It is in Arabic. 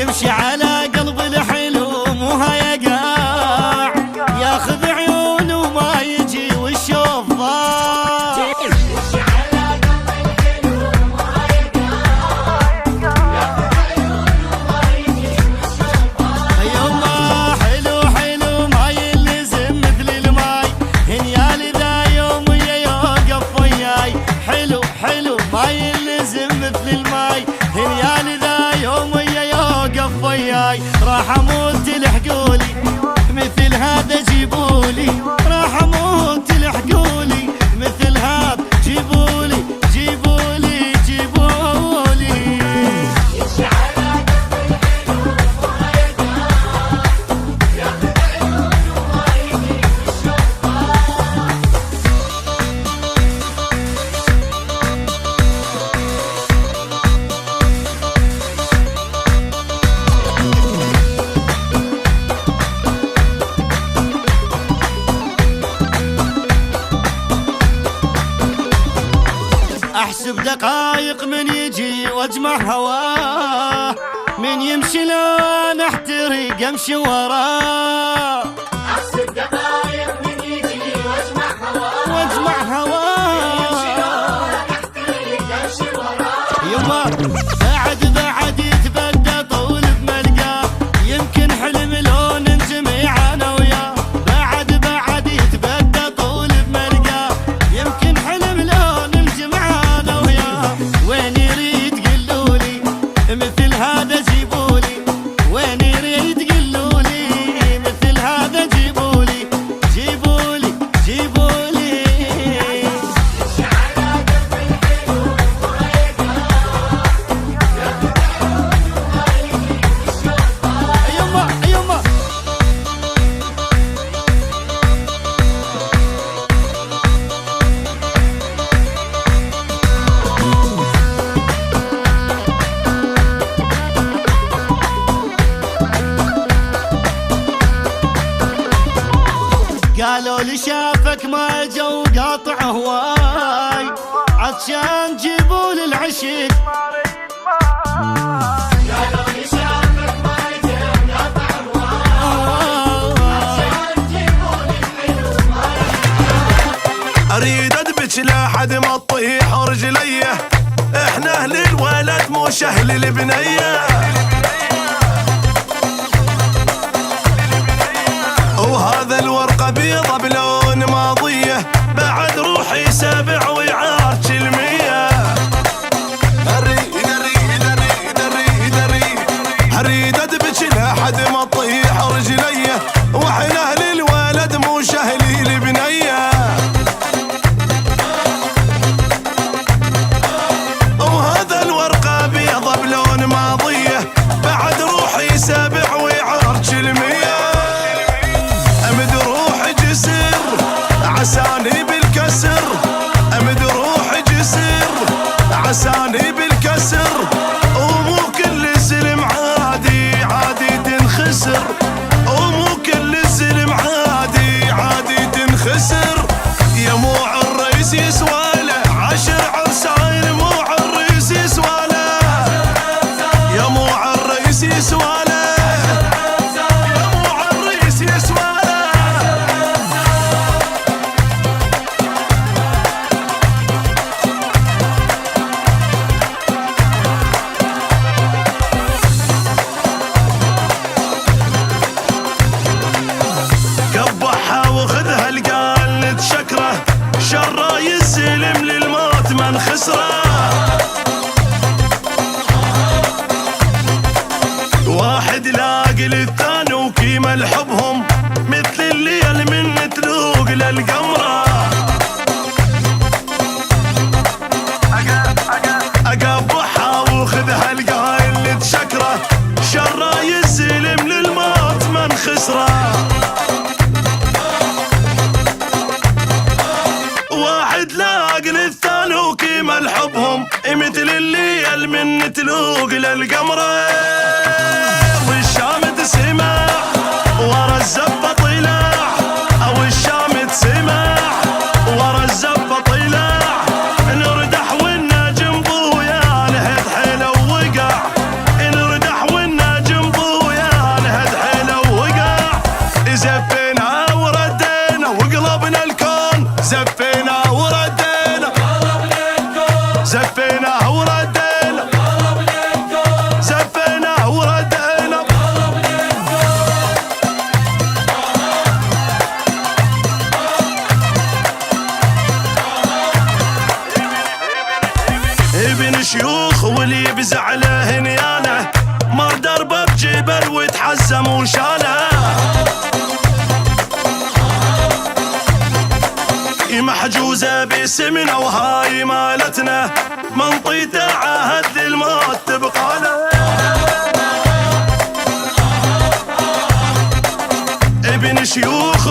يمشي على قلب الحلو مو هيقاع، ياخذ عيون وما يجي والشوف ضاع. يمشي على قلب الحلو مو هيقاع، ياخذ عيون وما يجي والشوف ضاع. يما حلو حلو ما يلزم مثل الماي، هنيالي ذا يوم يوقف وياي. حلو حلو ما يلزم مثل الماي، هنيالي ذا يوم يوقف وياي. راح اموت تلحقولي مثل هذا جيبولي، راح اموت تلحقولي مثل هذا جيبولي جيبولي جيبولي. يمشي على قلب الحلو مو هيقاع، ياخذ عيون وما يجي والشوف ضاع. احسب دقايق من يجي واجمع هواه، من يمشي لون احترق امشي وراه. احسب دقايق من يجي واجمع هواه، واجمع هواه امشي وراه. يما بعد يتبدى طول بملقاه، يمكن حلم لو ننجمع انا وياه. بعد يتبدى طول بملقاه، يمكن حلم لو ننجمع انا وياه. وين يريد قلولي مثل هذا جيبولي، وين يريد قلولي مثل هذا جيبولي جيبولي جيبولي. يمشي على قلب الحلو مو هيقاع، ياخذ عيون وما يجي والشوف ضاع. يما يما قالوا لي شافك ما جو قاطع هواي، عطشان جيبوا لي العشق. قالوا لي شافك ما يجي قاطع هواي، جيبوا لي الحلو ما يجي. اريد ادبج لحد ما تطيح رجليه، احنا اهل الولد مش اهل البنيه. وهذا الورقه بيضه بلون ماضيه، بعد روحي سابع ويعارج المية. اريد ادبج لحد ما تطيح رجليه، واحنا اهل الولد مش اهل البنيه. وهذا الورقه بيضه بلون ماضيه، بعد روحي سابع ويعارج المية. امد روحي جسر عساني بالكسر، امد روحي جسر عساني بالكسر. ومو كل الزلم عادي عادي تنخسر، ومو كل الزلم عادي عادي تنخسر. يا موع الرئيس يسوى له 10 عرسان، موع الرئيس يسوى له، يا موع الرئيس يسوى له، يا موع الرئيس يسوى له. قبحها وخذها القال نتشكره، شره يسلم للموت من خسره. واحد لاقي للثاني وكيما لحبهم، مثل الليل من تلوق للقمره. اقبحها وخذها القايل نتشكره، شره يسلم للموت من خسره. واحد لاقي للثاني وكيما لحبهم، مثل الليل من تلوق للقمره. والشام تسمع ورا الزبه طلع، او الشام تسمع ورا الزبه طلع. نردح والنجم ضويا نهد حيله ووقع، نردح والنجم دربه بجبل وتحزم وشاله محجوزة باسمنا وهاي مالتنا منطيته عهد للموت تبقى له ابن شيوخ